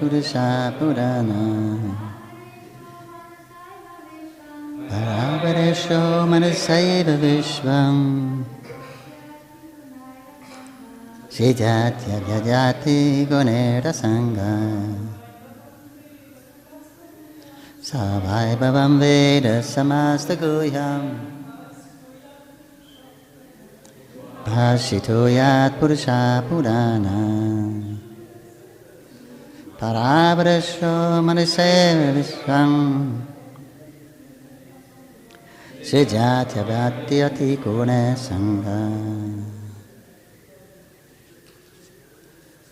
Purusha Purana Paravaresho Manasaiva Vishvam Sijatya Vyajati Gunera Sangha Savai Bhavam Veda Samasta Guhyam Bhashito Yat Purusha Purana Paravarasho Manasaiva Vishvam Sijatya Vyajati Gunera Sangha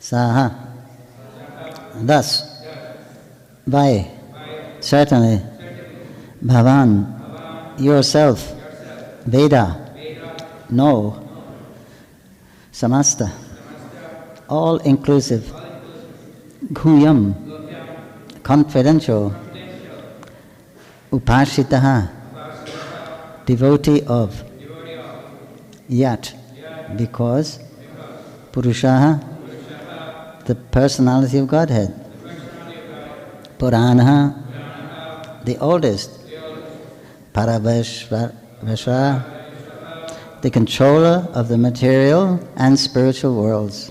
Saha. Thus, Vai, certainly, Bhavan, yourself, Veda, no, Samasta, all inclusive, Guyam, confidential, Upashitaha, devotee of, Yat, because, Purushaha, the personality of Godhead. Purana, the oldest. Paraveshvara, the controller of the material and spiritual worlds.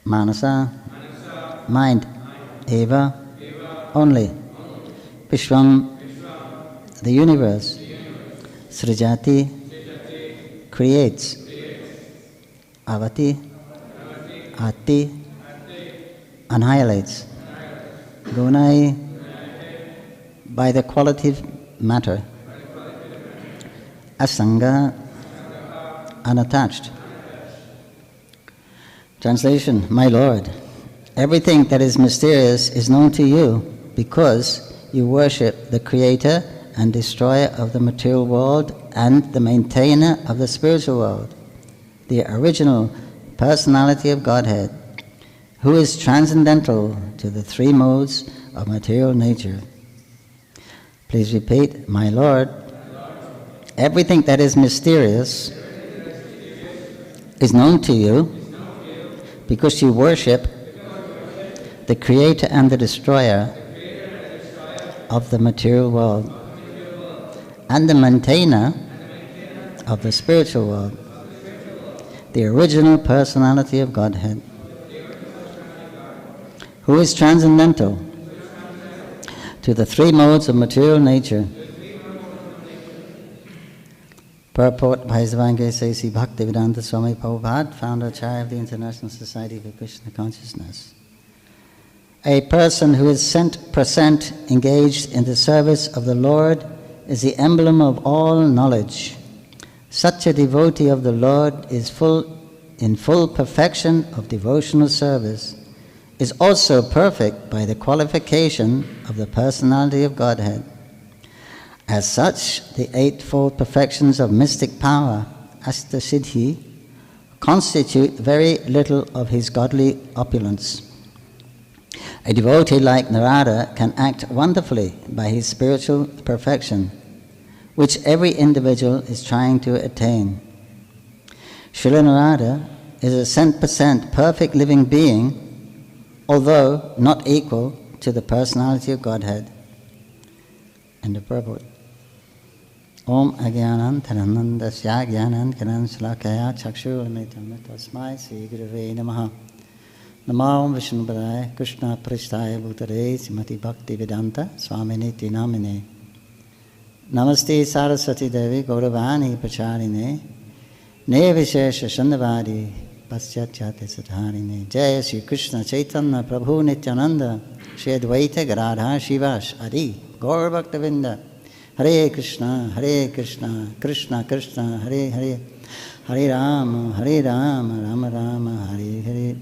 Manasa, mind. Eva, only. Vishvam, the universe. Srijati, creates. Avati, Ati, annihilates. Gunai, by the qualitative matter. Asanga, unattached. Translation, my Lord, everything that is mysterious is known to you because you worship the Creator and Destroyer of the material world and the Maintainer of the spiritual world, the original personality of Godhead, who is transcendental to the three modes of material nature. Please repeat, my Lord, everything that is mysterious is known to you because you worship the Creator and the Destroyer of the material world and the Maintainer of the spiritual world, the original personality of Godhead, who is transcendental to the three modes of material nature. Purport by His Evangelist Sri Bhaktivedanta Swami Prabhupada, founder Acharya of the International Society for Krishna Consciousness. A person who is 100% engaged in the service of the Lord is the emblem of all knowledge. Such a devotee of the Lord is in full perfection of devotional service, is also perfect by the qualification of the personality of Godhead. As such, the eightfold perfections of mystic power, Astasiddhi, constitute very little of his godly opulence. A devotee like Narada can act wonderfully by his spiritual perfection, which every individual is trying to attain. Srila Narada is a 100% perfect living being, although not equal to the personality of Godhead. End of purport. Om Agyanan Taranandasya Gyanan Kanan Salakaya Chakshuramitam Tasmai Sri Gurave Namaha. Namo Vishnu Padaya Krishna Prishtaya Bhutare Srimati Bhakti Vedanta Swaminiti Namine. Namaste Saraswati Devi Gauravani Pacharine Nevishesha Shandavadi Paschatchate Satharine. Jai Sri Krishna Chaitanya Prabhu Nityananda Shri Advaita Gadadhar Shivash Adi Gaur Bhaktavinda. Hare Krishna, Krishna Krishna, Hare Hare, Hare Rama, Rama Rama, Hare Hare.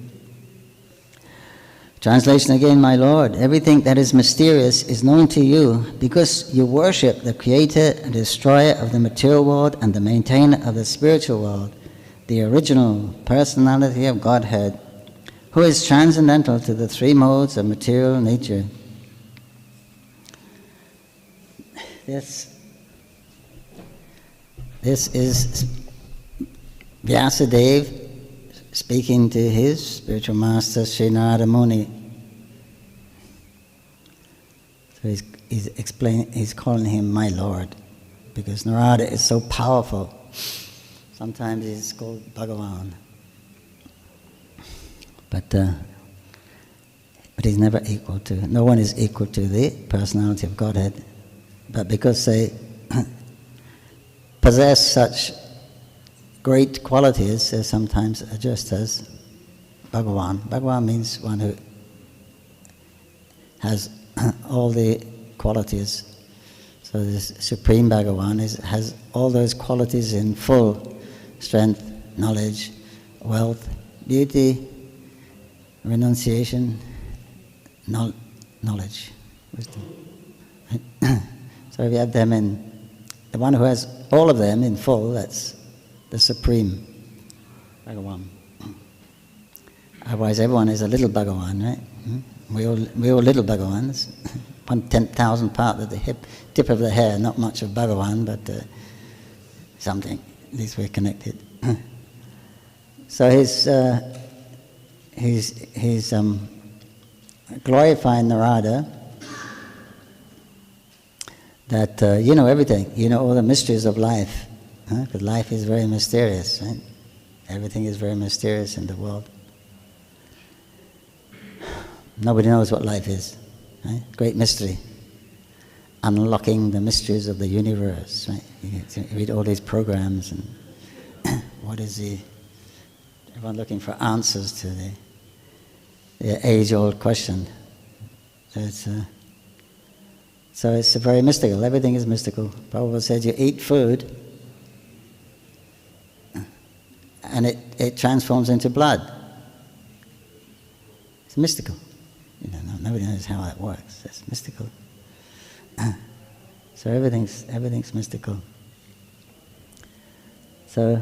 Translation again, my Lord, everything that is mysterious is known to you because you worship the Creator and Destroyer of the material world and the Maintainer of the spiritual world, the original personality of Godhead, who is transcendental to the three modes of material nature. This is Vyasadeva speaking to his spiritual master, Sri Narada Muni. So he's calling him my Lord, because Narada is so powerful. Sometimes he's called Bhagavan. But he's never equal to, no one is equal to the personality of Godhead. But because they possess such great qualities, they're sometimes addressed as Bhagavan. Bhagavan means one who has all the qualities. So this Supreme Bhagavan has all those qualities in full: strength, knowledge, wealth, beauty, renunciation, knowledge, wisdom. So if you have them in, the one who has all of them in full, that's the Supreme Bhagavan. Otherwise everyone is a little Bhagavan, right? We all little Bhagavans. 1/10,000th part of the tip of the hair, not much of Bhagavan, but something. At least we're connected. So he's glorifying Narada, that you know everything, you know all the mysteries of life, because life is very mysterious, right? Everything is very mysterious in the world. Nobody knows what life is, right? Great mystery. Unlocking the mysteries of the universe, right? You read all these programs, and what is everyone looking for answers to the age-old question. So it's very mystical. Everything is mystical. Prabhupada said you eat food and it transforms into blood. It's mystical. Nobody knows how that works. It's mystical. So everything's mystical. So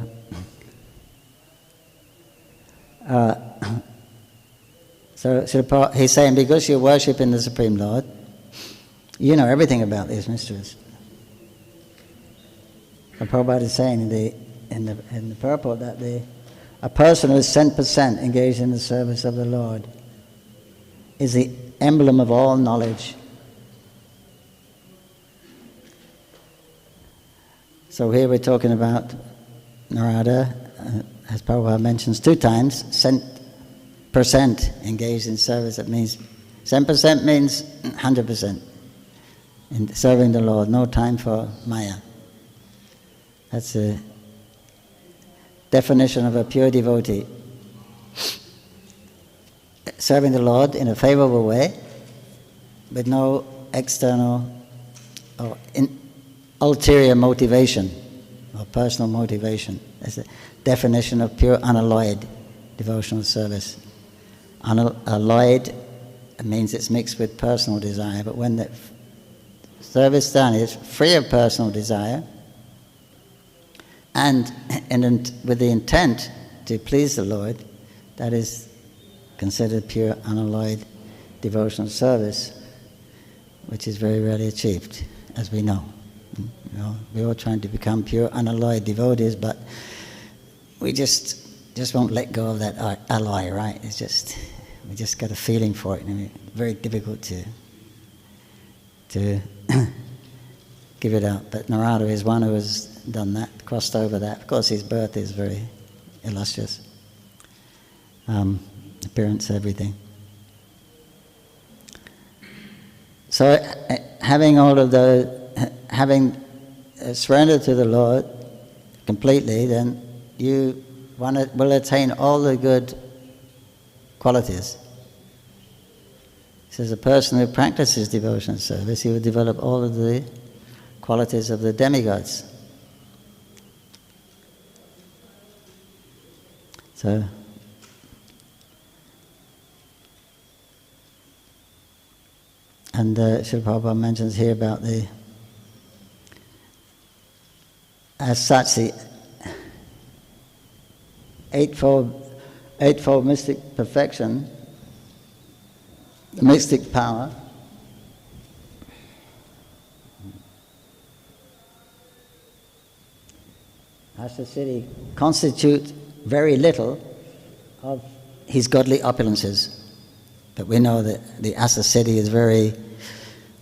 he's saying, because you're worshipping the Supreme Lord, you know everything about these mysteries. So Prabhupada is saying in the purport that a person who is 100% engaged in the service of the Lord is the emblem of all knowledge. So here we're talking about Narada, as Prabhupada mentions 2 times, 100% engaged in service. That means 10% means 100% in serving the Lord, no time for Maya. That's the definition of a pure devotee. Serving the Lord in a favorable way, with no external or ulterior motivation or personal motivation. That's the definition of pure unalloyed devotional service. Unalloyed means it's mixed with personal desire, but when the service done is free of personal desire and with the intent to please the Lord, that is considered pure unalloyed devotional service, which is very rarely achieved, as we know. We're all trying to become pure unalloyed devotees, but we just won't let go of that alloy, right? We just got a feeling for it, and it's very difficult to give it up. But Narada is one who has done that, crossed over that. Of course, his birth is very illustrious. Appearance, everything. So, having all of those, having surrendered to the Lord completely, then you will attain all the good qualities. He says a person who practices devotional service, he will develop all of the qualities of the demigods. So, and Srila Prabhupada mentions here about as such, the eightfold mystic perfection, the mystic power, Ashta Siddhi constitute very little of his godly opulences. But we know that the Asa city is very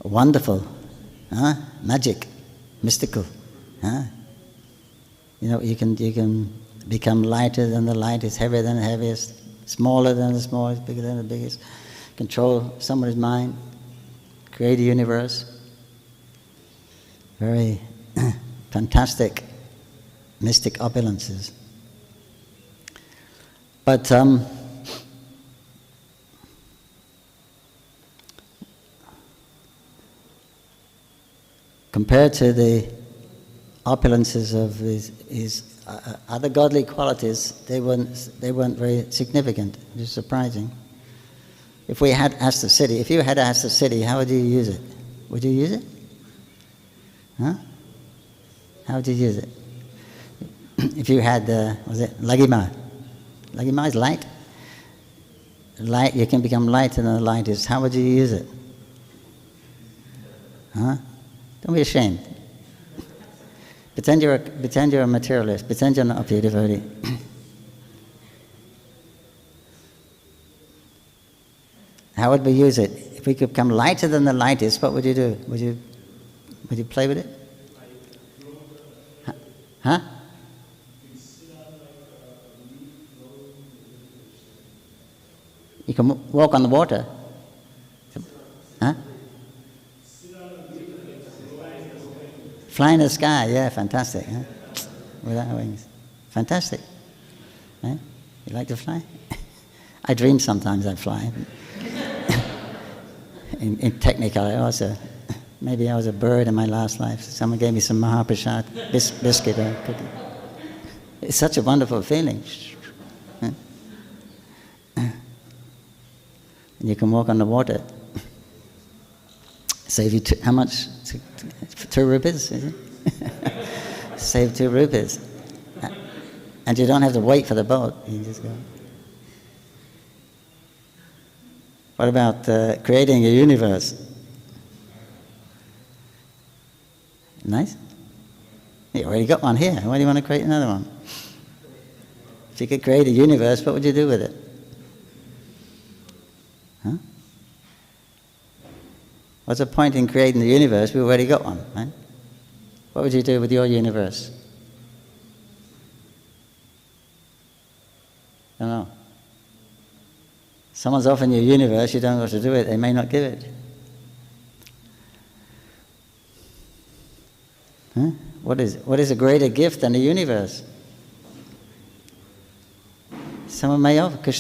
wonderful, magic, mystical. You can become lighter than the lightest, heavier than the heaviest, smaller than the smallest, bigger than the biggest. Control somebody's mind, create a universe. Very fantastic, mystic opulences. But compared to the opulences of his other godly qualities, they weren't very significant. It was surprising. If we had Asta City, if you had Asta City, how would you use it? Would you use it? Huh? How would you use it? If you had, was it Lagima? Lagima is light. Light, you can become lighter than the lightest. How would you use it? Huh? Don't be ashamed. Pretend you're a materialist. Pretend you're not a pure devotee. How would we use it? If we could become lighter than the lightest, what would you do? Would you play with it? Huh? You can walk on the water. Huh? Fly in the sky, yeah, fantastic. Huh? Without wings. Fantastic. Huh? You like to fly? I dream sometimes I fly. in technical, maybe I was a bird in my last life. Someone gave me some Mahaprasad, biscuit or cookie. It's such a wonderful feeling. Huh? And you can walk on the water. Save you how much? 2 rupees, is it? Save 2 rupees. And you don't have to wait for the boat. You just go. What about creating a universe? Nice? You already got one here. Why do you want to create another one? If you could create a universe, what would you do with it? Huh? What's the point in creating the universe? We've already got one, right? What would you do with your universe? I don't know. Someone's offering you a universe, you don't know what to do with it, they may not give it. Huh? What is a greater gift than the universe? Krishna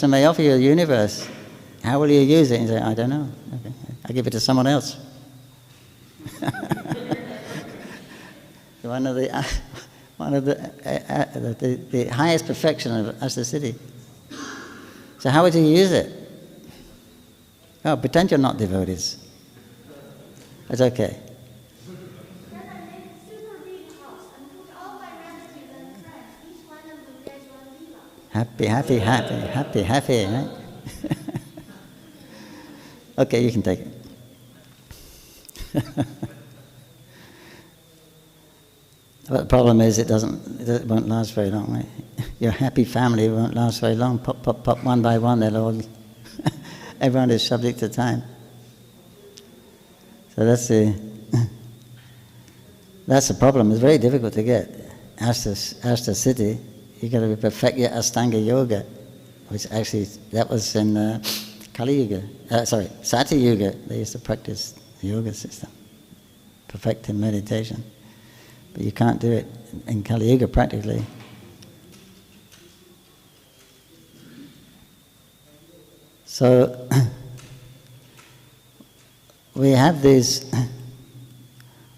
may offer you a universe. How will you use it? And you say, I don't know. Okay. I'll give it to someone else. One of the highest perfection of Asta Siddhi. So how would you use it? Oh, pretend you're not devotees. It's okay. Happy, right? Okay, you can take it. But the problem is it won't last very long, right? Your happy family won't last very long. Pop, one by one, they'll all... Everyone is subject to time. So that's the problem. It's very difficult to get Asta Siddhi. You've got to perfect your Astanga Yoga, which actually, that was in Kali Yuga. Sati Yuga. They used to practice the yoga system, perfecting meditation. But you can't do it in Kali Yuga practically. So we have these,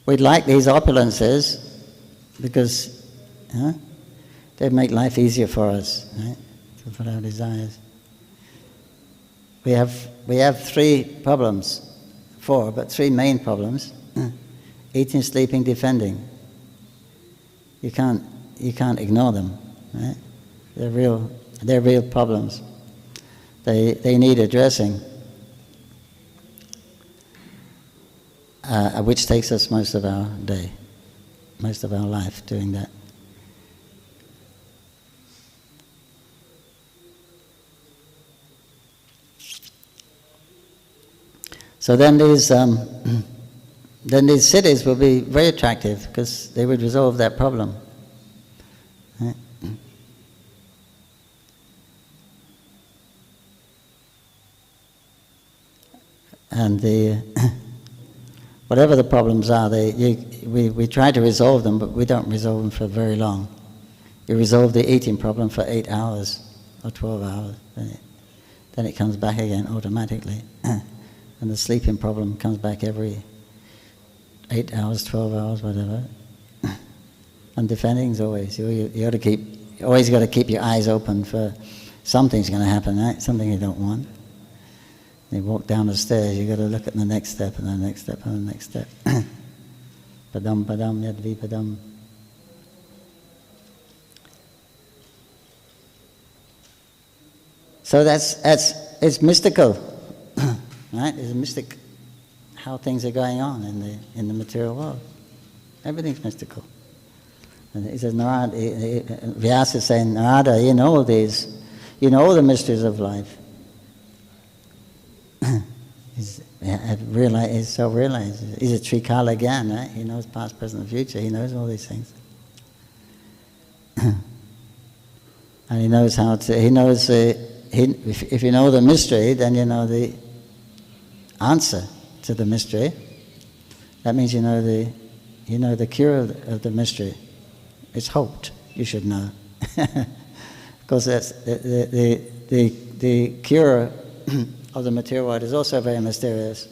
we'd like these opulences because they make life easier for us, right? To fulfill our desires. We have 3 problems, 4, but 3 main problems: eating, sleeping, defending. You can't ignore them, right? They're real problems. They need addressing, which takes us most of our day, most of our life doing that. So then these cities will be very attractive because they would resolve that problem. Right? And whatever the problems are, we try to resolve them, but we don't resolve them for very long. You resolve the eating problem for 8 hours or 12 hours, then it comes back again automatically. And the sleeping problem comes back every 8 hours, 12 hours, whatever. And defending's always, you always got to keep your eyes open for something's going to happen, right? Something you don't want. You walk down the stairs, you got to look at the next step and the next step and the next step. Padam padam yadvi padam. So it's mystical, right? It's mystic how things are going on in the material world. Everything's mystical. And he says, Narada, Vyasa is saying, Narada, you know all these, you know all the mysteries of life. He's self-realized. He's a Trikala Gyan, right? He knows past, present, and future. He knows all these things. And he knows how to, if you know the mystery, then you know the answer to the mystery. That means you know the cure of the mystery. It's hoped, you should know. Because that's the cure of the material world is also very mysterious,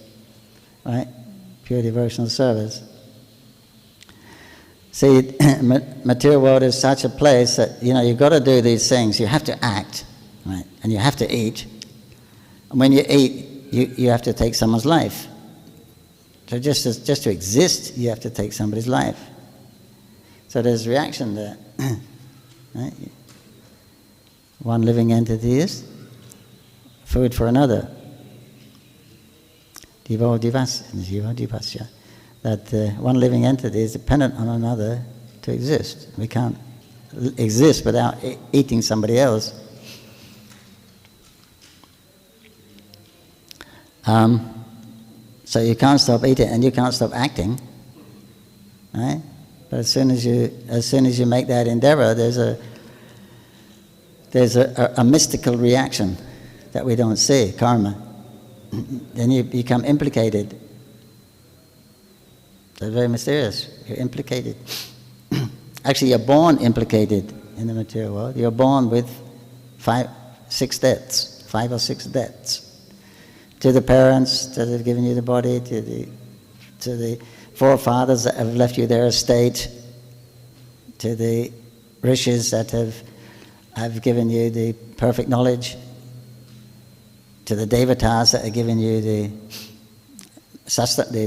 right? Pure devotional service. See, material world is such a place that, you've got to do these things. You have to act, right? And you have to eat. And when you eat, you have to take someone's life. So just to exist, you have to take somebody's life. So there's reaction there. Right? One living entity is food for another. Divo divasya. That one living entity is dependent on another to exist. We can't exist without eating somebody else. So you can't stop eating and you can't stop acting, right? But as soon as you make that endeavor, there's a mystical reaction that we don't see, karma. Then you become implicated. It's very mysterious. You're implicated. Actually, you're born implicated in the material world. You're born with 5 or 6 debts. To the parents that have given you the body, to the forefathers that have left you their estate, to the rishis that have given you the perfect knowledge, to the devatas that have given you the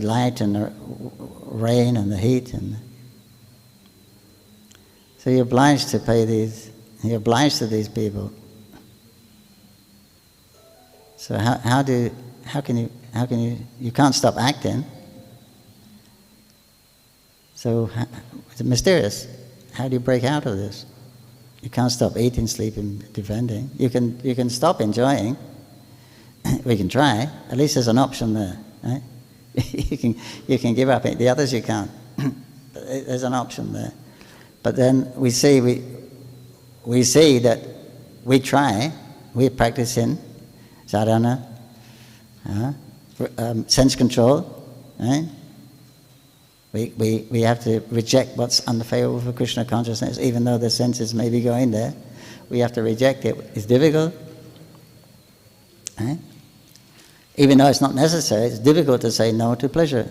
light and the rain and the heat, and so you're obliged to pay these. You're obliged to these people. So how can you can't stop acting. So it's mysterious. How do you break out of this? You can't stop eating, sleeping, defending. You can stop enjoying. We can try. At least there's an option there, right? you can give up. The others you can't. There's an option there. But then we see that we try. We're practicing sadhana, sense control, right? We have to reject what's unfavorable for Krishna consciousness, even though the senses may be going there. We have to reject it. It's difficult, right? Even though it's not necessary, it's difficult to say no to pleasure.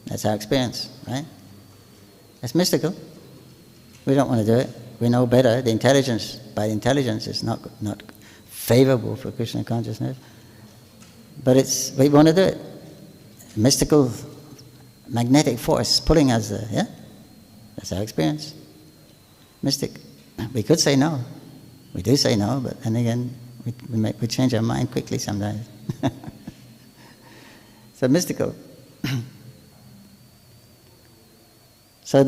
That's our experience, right? It's mystical. We don't want to do it. We know better. By intelligence, it's not favorable for Krishna consciousness. But we want to do it. Mystical, magnetic force pulling us there, yeah? That's our experience. Mystic. We could say no. We do say no, but then again, we change our mind quickly sometimes. So mystical. So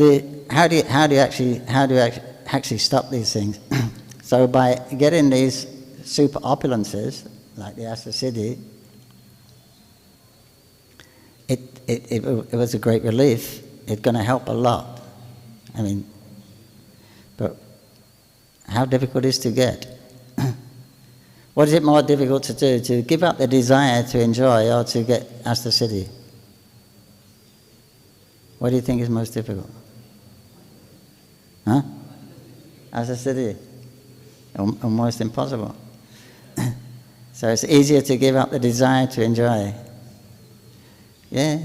how do you actually stop these things? So by getting these super opulences, like the Asasiddhi, it was a great relief. It's going to help a lot. I mean, but how difficult is to get? What is it more difficult to do? To give up the desire to enjoy or to get Asta Siddhi? What do you think is most difficult? Huh? Asta Siddhi? Almost impossible. So it's easier to give up the desire to enjoy. Yeah,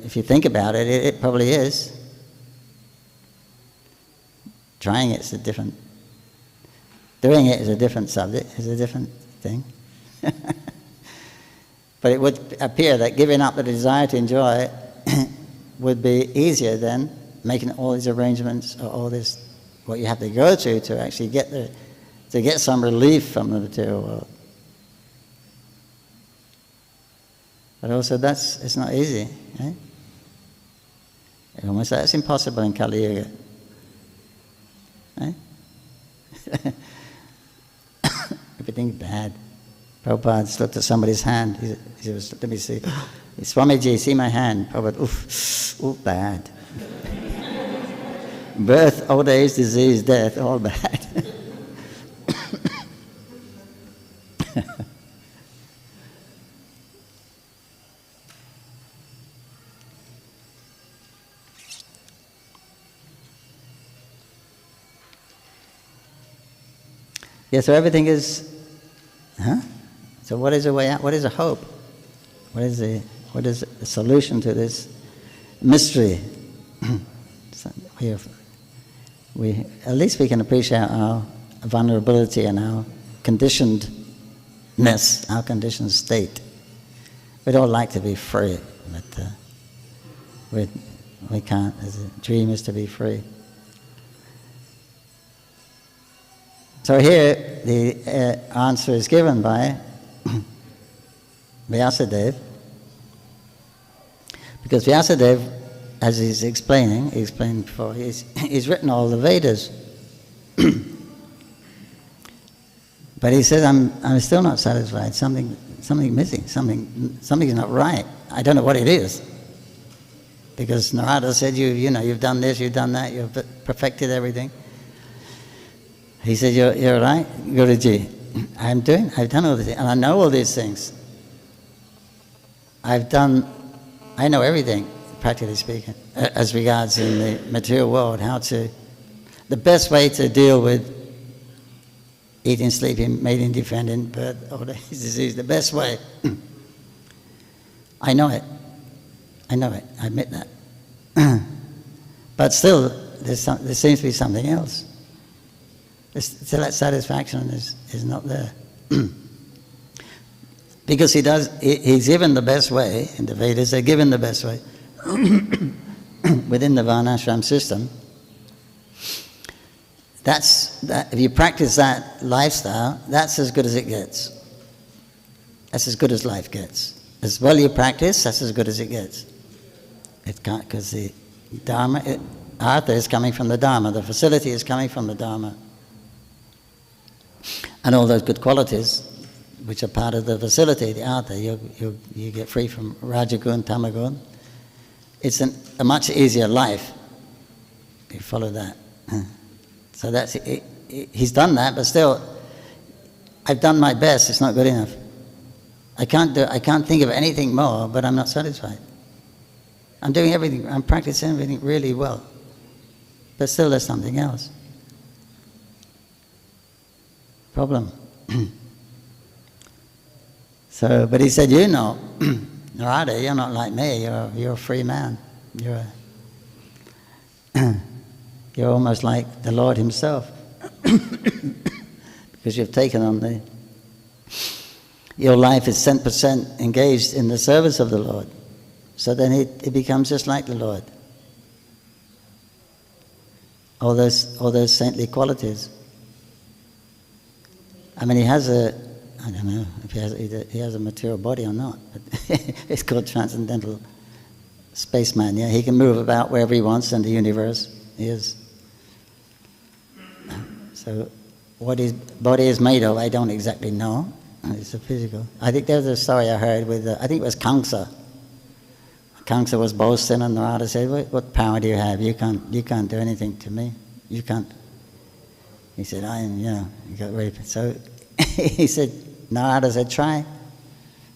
if you think about it, it probably is. Trying it's a different. Doing it is a different subject, is a different thing. But it would appear that giving up the desire to enjoy would be easier than making all these arrangements or all this, what you have to go to actually get some relief from the material world. But also it's not easy, eh? That's impossible in Kali Yuga. Eh? Everything's bad. Prabhupada just looked at somebody's hand. He was, let me see. Swamiji, see my hand. Prabhupada, oof, bad. Birth, old age, disease, death, all bad. Yeah, so everything is, So what is a way out? What is a hope? What is the solution to this mystery? At least we can appreciate our vulnerability and our conditionedness, our conditioned state. We'd all like to be free, but we can't. The dream is to be free. So here the answer is given by Vyasadeva, because Vyasadeva, as he explained before, he's written all the Vedas. But he says, I'm still not satisfied. Something missing. Something's not right. I don't know what it is. Because Narada said, you've done this, you've done that, you've perfected everything. He said, you're right, Guruji. I've done all this, and I know all these things. I know everything, practically speaking, as regards in the material world, the best way to deal with eating, sleeping, mating, defending, birth, old age, disease, the best way. I know it, I admit that. But still, there seems to be something else. So that satisfaction is not there. Because he's given the best way, in the Vedas they're given the best way, within the Varnashram system. If you practice that lifestyle, that's as good as it gets. That's as good as life gets. As well you practice, that's as good as it gets. It can't, because the Dharma, Artha is coming from the Dharma, the facility is coming from the Dharma. And all those good qualities, which are part of the facility, the Artha, you get free from Rajagun, Tamagun. It's a much easier life. You follow that. So that's it. He's done that, but still, I've done my best. It's not good enough. I can't think of anything more, but I'm not satisfied. I'm doing everything. I'm practicing everything really well, but still, there's something else. Problem. So, but he said, Narada, you're not like me. You're a free man. You're almost like the Lord Himself, because you've taken on your life is 100% engaged in the service of the Lord. So then it becomes just like the Lord. All those saintly qualities. I mean, I don't know if he has a material body or not, but it's called transcendental spaceman. Yeah, he can move about wherever he wants in the universe. He is. So what his body is made of, I don't exactly know. It's a physical. I think there's a story I heard with, I think it was Kamsa Kamsa was boasting, and Narada said, what power do you have? You can't do anything to me. You can't. He said, he got raped. So he said, Narada said, try.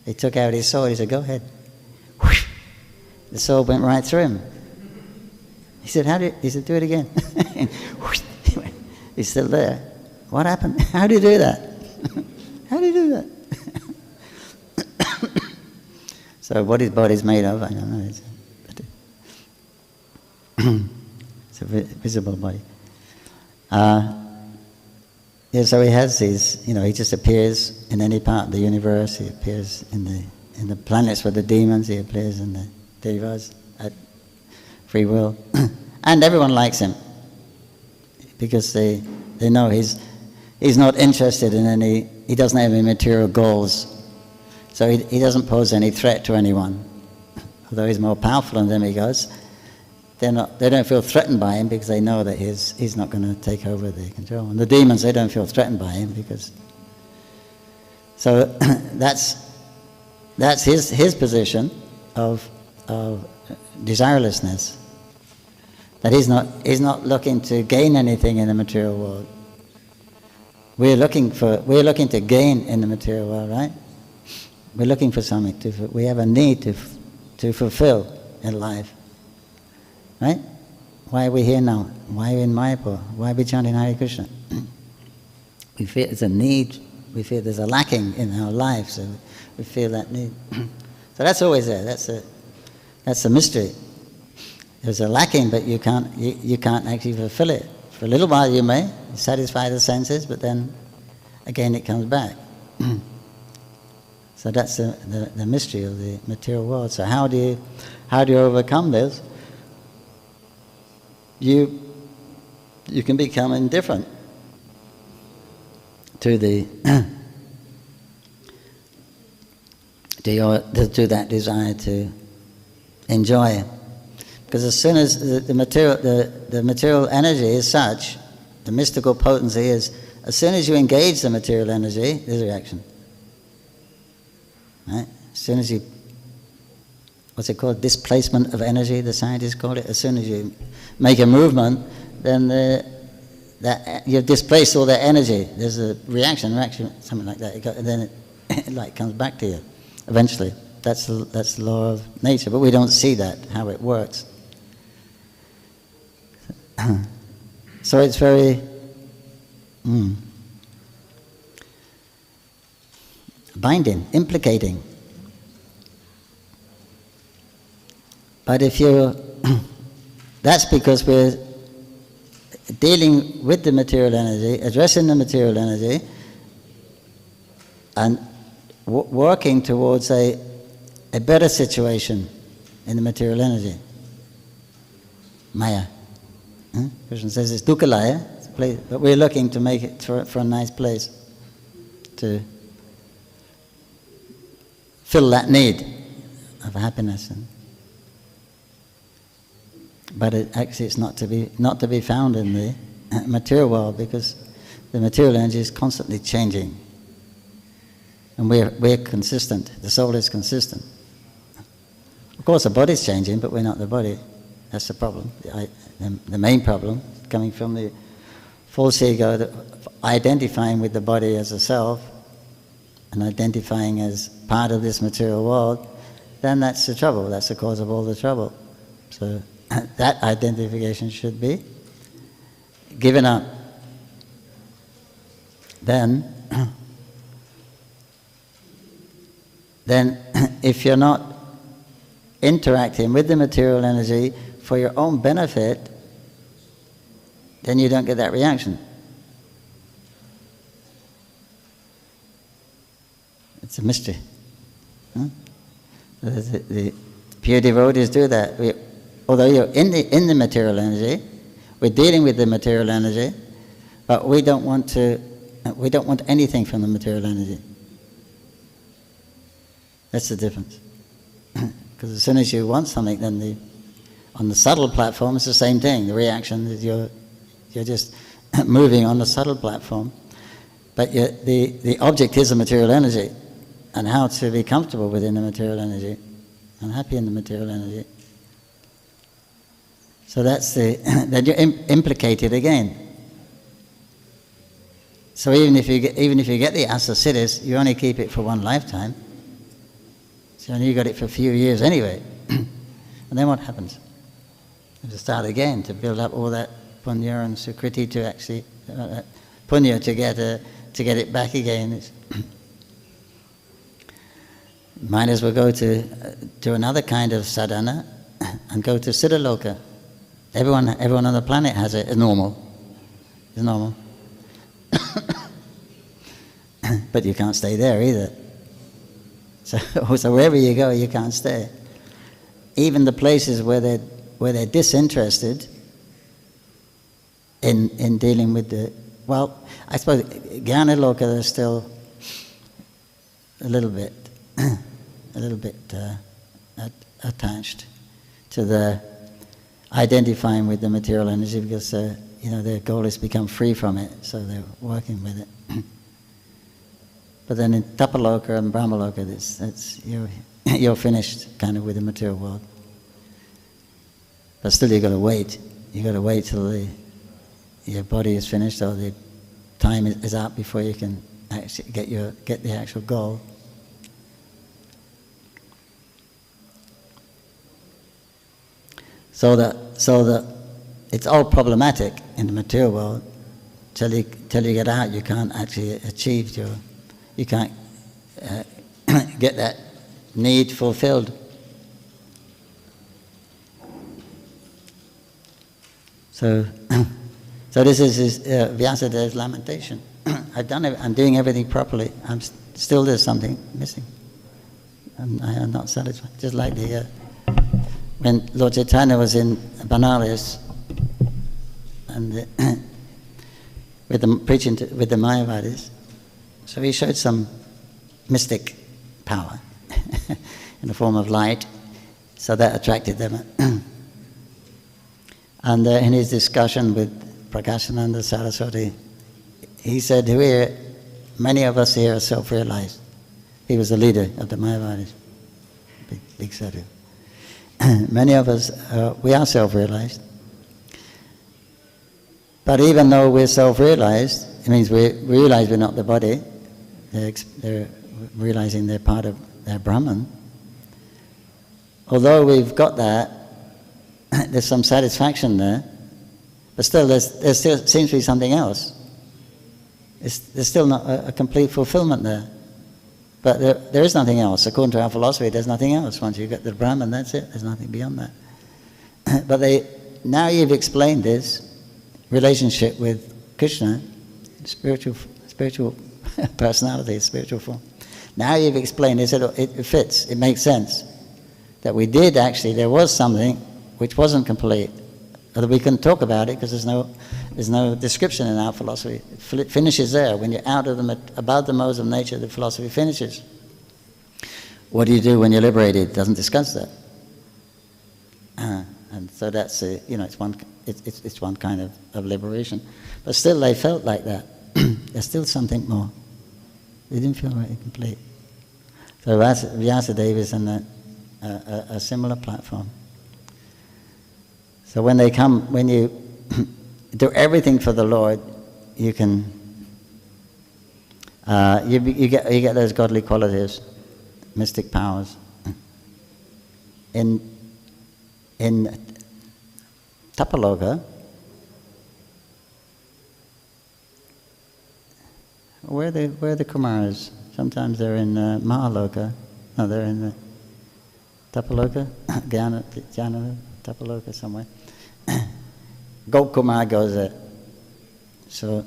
He took out his sword. He said, go ahead. Whoosh. The sword went right through him. He said, he said, do it again. Whoosh. He's still there. What happened? How do you do that? How do you do that? So what his body's made of, I don't know. It's a visible body. So he has these, he just appears in any part of the universe. He appears in the planets with the demons. He appears in the devas at free will. And everyone likes him because they know he's not interested in he doesn't have any material goals. So he doesn't pose any threat to anyone. Although he's more powerful than demigods, they don't feel threatened by him because they know that he's not going to take over the control. And the demons, they don't feel threatened by him because... So that's his position of desirelessness. That he's not looking to gain anything in the material world. We're looking to gain in the material world, right? We're looking for something we have a need to fulfill in life, right? Why are we here now? Why are we in Mayapur? Why are we chanting Hare Krishna? We feel it's a need. We feel there's a lacking in our life, so we feel that need. So that's always there. That's a mystery. There's a lacking, but you can't actually fulfill it. For a little while you may satisfy the senses, but then again it comes back. So that's the mystery of the material world. So how do you overcome this? You can become indifferent to to that desire to enjoy. Because as soon as the material energy is such, the mystical potency is, as soon as you engage the material energy, there's a reaction. Right? As soon as you, what's it called? Displacement of energy, the scientists call it. As soon as you make a movement, then you've displaced all that energy. There's a reaction, something like that. And then it like comes back to you eventually. That's the law of nature. But we don't see that, how it works. So it's very binding, implicating. But if that's because we're dealing with the material energy, addressing the material energy, and working towards a better situation in the material energy. Maya. Krishna says it's dukkalaya, but we're looking to make it for a nice place, to fill that need of happiness. But it's not to be found in the material world, because the material energy is constantly changing, and we're consistent. The soul is consistent. Of course, the body's changing, but we're not the body. That's the problem. The main problem coming from the false ego, identifying with the body as a self and identifying as part of this material world. Then that's the trouble. That's the cause of all the trouble. So that identification should be given up. Then if you're not interacting with the material energy for your own benefit, then you don't get that reaction. It's a mystery. The pure devotees do that. Although you're in the material energy, we're dealing with the material energy, but we don't want anything from the material energy. That's the difference. Because as soon as you want something, then on the subtle platform it's the same thing. The reaction is you're just moving on the subtle platform, but the object is the material energy, and how to be comfortable within the material energy unhappy in the material energy. So that's then you're implicated again. So even if you get the Asa Siddhis, you only keep it for one lifetime. So you got it for a few years anyway. And then what happens? You have to start again to build up all that punya and sukriti to actually punya to get it back again. Might as well go to another kind of sadhana and go to Siddhaloka. Everyone on the planet has it. It's normal. It's normal. But you can't stay there either. So wherever you go, you can't stay. Even the places where they're disinterested in dealing with I suppose Jnana-loka, they're still a little bit attached to the identifying with the material energy, because their goal is to become free from it, so they're working with it. But then in Tapaloka and Brahmaloka, you're finished kind of with the material world. But still, you've got to wait. You've got to wait till your body is finished, or the time is up before you can actually get the actual goal. So that it's all problematic in the material world. Till you get out, you can't actually achieve you can't get that need fulfilled. So this is Vyasadev's lamentation. I've done it. I'm doing everything properly. Still there's something missing. I am not satisfied. Just like when Lord Chaitanya was in Banaras and preaching with the Mayavadis, so he showed some mystic power in the form of light, so that attracted them. And in his discussion with Prakashananda Saraswati, he said, many of us here are self-realized. He was the leader of the Mayavadis, big sadhu. Many of us, we are self-realized. But even though we're self-realized, it means we realize we're not the body. They're realizing they're part of their Brahman. Although we've got that, there's some satisfaction there, but still there still seems to be something else. There's still not a complete fulfillment there. But there is nothing else. According to our philosophy, there's nothing else. Once you get the Brahman, that's it. There's nothing beyond that. But now you've explained this relationship with Krishna, spiritual personality, spiritual form. Now you've explained it, it fits, it makes sense. That there was something which wasn't complete. Although we couldn't talk about it because there's no description in our philosophy. It finishes there. When you're above the modes of nature, the philosophy finishes. What do you do when you're liberated? It doesn't discuss that. And so that's it's one kind of liberation. But still, they felt like that. There's still something more. They didn't feel really complete. So Vyasadeva is in a similar platform. So when you do everything for the Lord, you can you get those godly qualities, mystic powers. In Tapaloka, where are the Kumaras? Sometimes they're in Mahaloka. No, they're in the Tapaloka, Jnana, Tapaloka somewhere. Gokumar goes there. So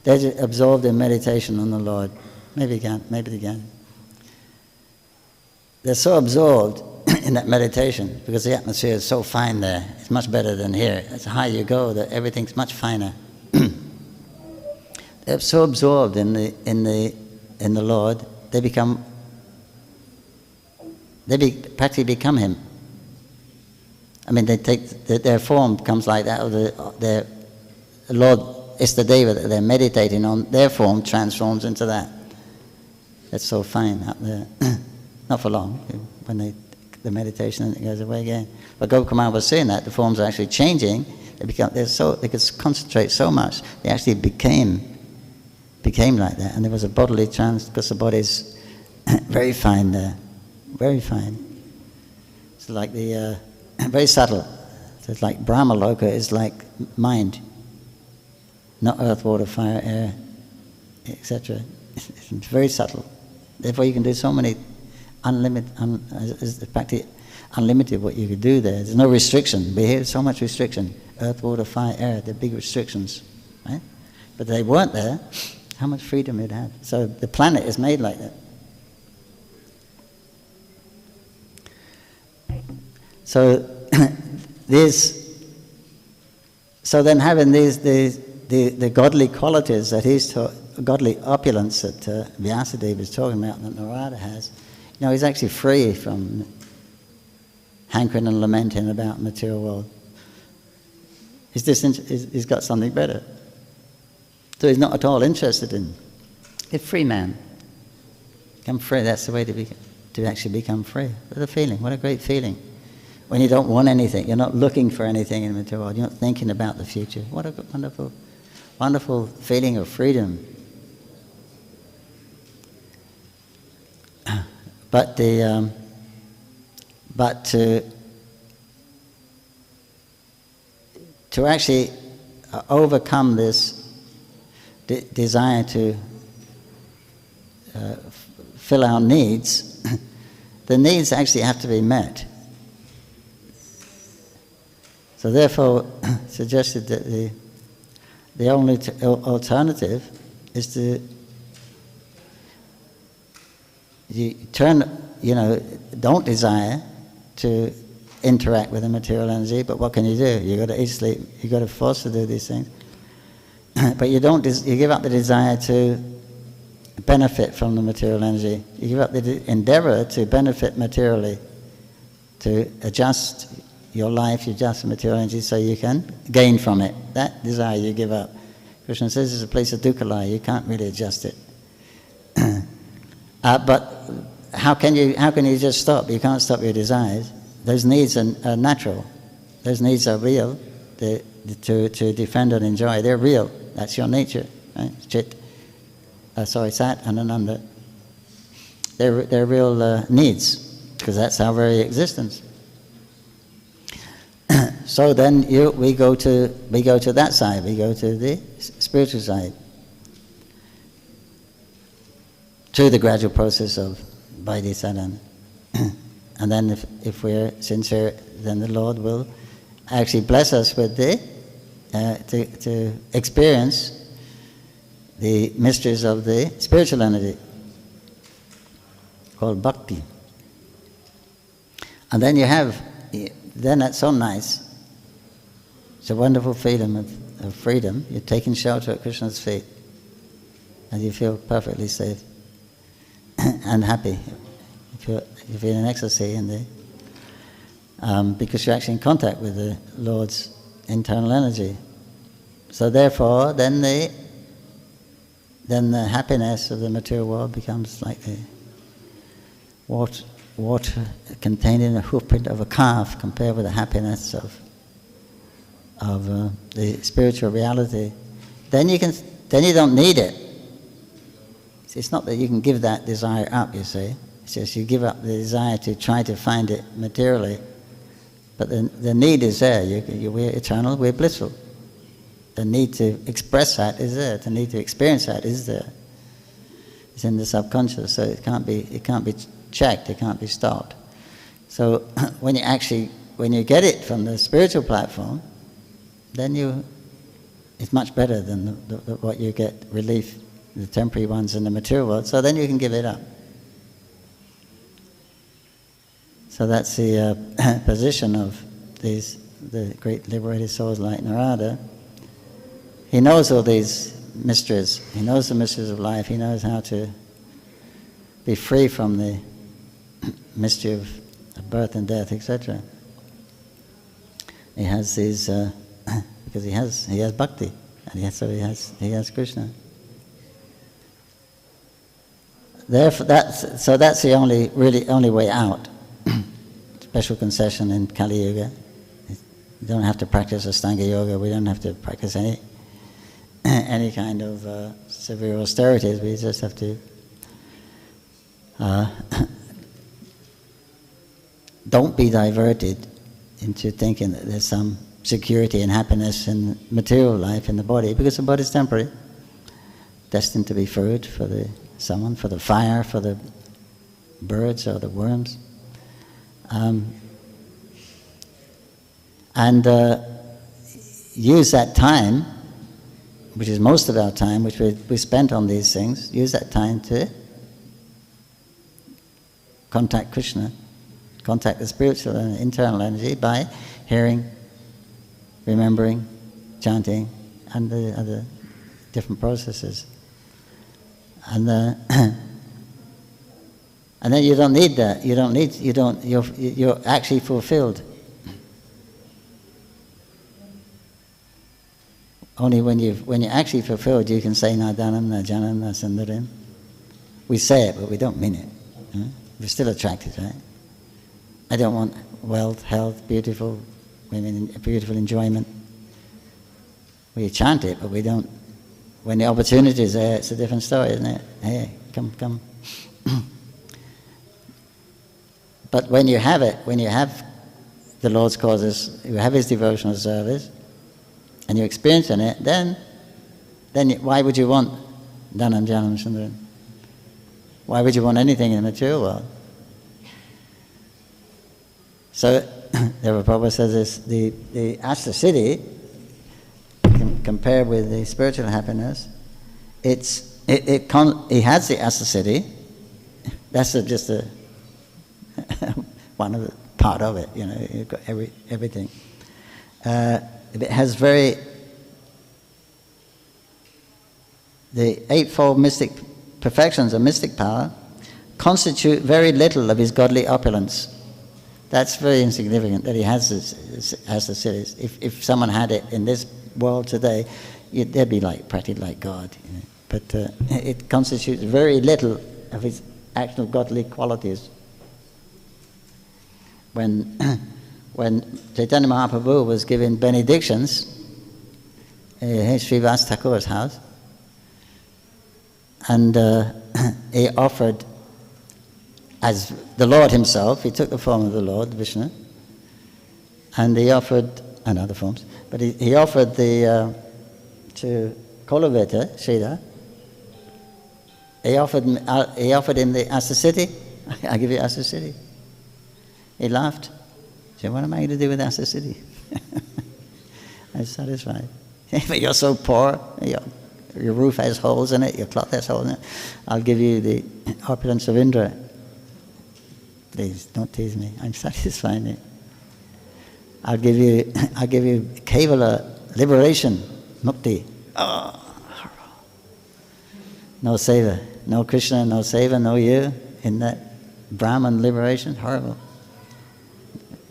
they're just absorbed in meditation on the Lord. Maybe again. They're so absorbed in that meditation because the atmosphere is so fine there. It's much better than here. As high you go, that everything's much finer. They're so absorbed in the Lord, they practically become Him. I mean, their form comes like that of the Lord Istadeva that they're meditating on. Their form transforms into that. That's so fine up there. Not for long. When they the meditation, and it goes away again. But Gopakumar was saying that the forms are actually changing. They could concentrate so much. They actually became like that, and there was a bodily trance because the body's very fine there, very fine. It's like the very subtle. So it's like Brahmaloka is like mind, not earth, water, fire, air, etc. It's very subtle. Therefore, you can do so many practically unlimited what you could do there. There's no restriction. But here's so much restriction. Earth, water, fire, air, they're big restrictions, right? But they weren't there. How much freedom it had. So the planet is made like that. So so then having the godly qualities that he's godly opulence that Vyasadeva is talking about, that Narada has, he's actually free from hankering and lamenting about the material world. He's got something better. So he's not at all interested in. He's a free man. Become free. That's the way to actually become free. What a feeling. What a great feeling. When you don't want anything, you're not looking for anything in the material world. You're not thinking about the future. What a wonderful, wonderful feeling of freedom. But to actually overcome this desire to fill our needs, the needs actually have to be met. So therefore, suggested that the only alternative is to don't desire to interact with the material energy. But what can you do? You got to eat, sleep. You got to force to do these things. But you give up the desire to benefit from the material energy. You give up the endeavor to benefit materially, to adjust your life, you adjust the material energy so you can gain from it. That desire you give up. Krishna says it's a place of dukkha. You can't really adjust it. But how can you just stop? You can't stop your desires. Those needs are natural. Those needs are real. To defend and enjoy, they're real. That's your nature, right? Sat and Ananda. They're real needs, because that's our very existence. So then we go to that side. We go to the spiritual side, to the gradual process of Vaidhi-sadhana. And then if we're sincere, then the Lord will actually bless us with to experience the mysteries of the spiritual entity called bhakti. And then then that's so nice. It's a wonderful feeling of freedom. You're taking shelter at Krishna's feet, and you feel perfectly safe and happy. You feel an ecstasy because you're actually in contact with the Lord's internal energy. So therefore, then the happiness of the material world becomes like the water contained in the hoofprint of a calf, compared with the happiness of the spiritual reality. Then you don't need it. It's not that you can give that desire up, you see. It's just you give up the desire to try to find it materially. But the need is there. We're eternal, we're blissful. The need to express that is there. The need to experience that is there. It's in the subconscious, so it can't be checked, it can't be stopped. So when you get it from the spiritual platform, then it's much better than what you get relief, the temporary ones in the material world. So then you can give it up. So that's the position of the great liberated souls like Narada. He knows all these mysteries. He knows the mysteries of life. He knows how to be free from the mystery of birth and death, etc. He has these because he has bhakti, and he has Krishna. Therefore, that's the only way out. special concession in Kali Yuga. You don't have to practice Ashtanga Yoga. We don't have to practice any kind of severe austerities. We just have to don't be diverted into thinking that there's some security and happiness in material life in the body, because the body is temporary, destined to be food for someone, for the fire, for the birds or the worms. And use that time, which is most of our time, which we spent on these things, use that time to contact Krishna, contact the spiritual and internal energy by hearing, remembering, chanting, and the other different processes. And and then you don't need that. You're actually fulfilled. Only when you're actually fulfilled, you can say Nadanam, Najanam, Nasundaram. We say it, but we don't mean it. We're still attracted, right? I don't want wealth, health, beautiful women, beautiful enjoyment. We chant it, but we don't. When the opportunity is there, it's a different story, isn't it? Hey, come. But when you have it, when you have the Lord's causes, you have His devotional service, and you're experiencing it, then why would you want Dhanam, Janam, Sundaram? Why would you want anything in the material world? So, the Prabhupada says this, the Ashta Siddhi, compared with the spiritual happiness, he has the Ashta Siddhi. That's just one of the part of it. You've got everything. It has the eightfold mystic perfections of mystic power constitute very little of his godly opulence. That's very insignificant that he has the cities. If someone had it in this world today, they'd be practically like God. But it constitutes very little of his actual godly qualities. When Chaitanya Mahaprabhu was giving benedictions in Srivas Thakur's house, and he offered, as the Lord himself, he took the form of the Lord, Vishnu, and he offered, and other forms, but he offered to Kolaveta, Sridhar, he offered him the Asta Siddhi. I'll give you Asta Siddhi. He laughed. He said, what am I going to do with Asta Siddhi? I was satisfied. But you're so poor, your roof has holes in it, your cloth has holes in it. I'll give you the opulence of Indra. Please, don't tease me. I'm satisfied. I'll give you Kevala liberation, mukti. Oh, no seva, no Krishna, no seva, no you in that Brahman liberation. Horrible.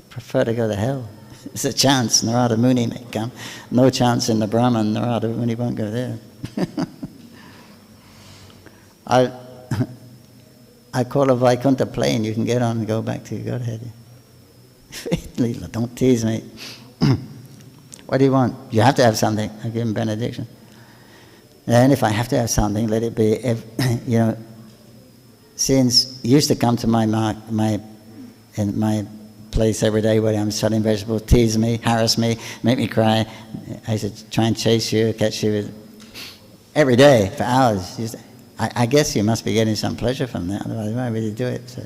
Prefer to go to hell. There's a chance Narada Muni may come. No chance in the Brahman. Narada Muni won't go there. I call a Vaikuntha plane you can get on and go back to Godhead. Leela, don't tease me. What do you want? You have to have something. I give him benediction. And if I have to have something, let it be. Since used to come to my place every day where I'm selling vegetables, tease me, harass me, make me cry. I used to try and chase you, catch you every day for hours. I guess you must be getting some pleasure from that, otherwise why would you do it? So,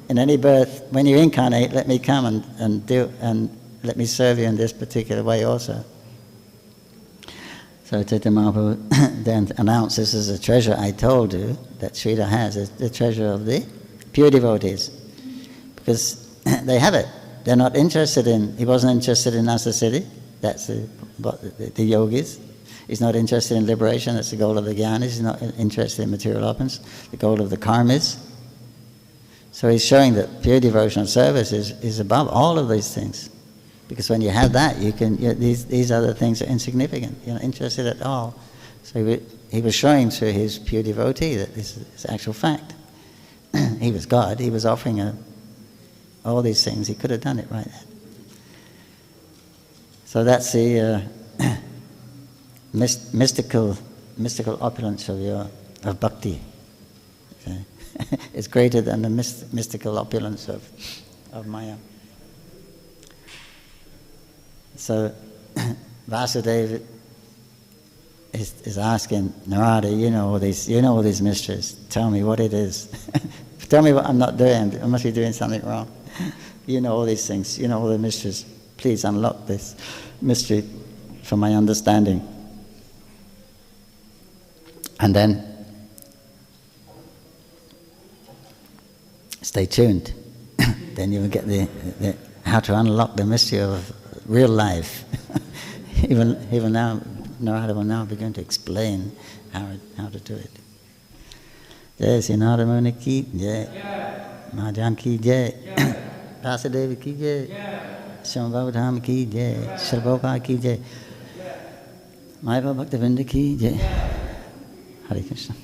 in any birth, when you incarnate, let me come and let me serve you in this particular way also. So Chaitanya Mahaprabhu then announced, this is a treasure I told you that Sridhar has, is the treasure of the pure devotees. Because they have it. They're not interested he wasn't interested in Asta Siddhi, that's the yogis. He's not interested in liberation, that's the goal of the Gyanis. He's not interested in material opulence, the goal of the karmis. So he's showing that pure devotional service is above all of these things. Because when you have that, these other things are insignificant. You're not interested at all. So he was showing through his pure devotee that this is actual fact. He was God. He was offering all these things. He could have done it right then. So that's the mystical opulence of bhakti. Okay? It's greater than the mystical opulence of Maya. So Vasudeva is asking Narada, you know all these mysteries. Tell me what it is. Tell me what I'm not doing. I must be doing something wrong. You know all these things. You know all the mysteries. Please unlock this mystery for my understanding. And then stay tuned. Then you will get the how to unlock the mystery of real life. even now, Narada will now begin to explain how to do it. Jai Sri Narada Muni ki jai, Mahajan ki jai, Vasudeva ki jai, Srimad Dham ki jai, Sri Prabhupada ki jai, Mayapur Bhaktivinoda ki jai. Hare Krishna.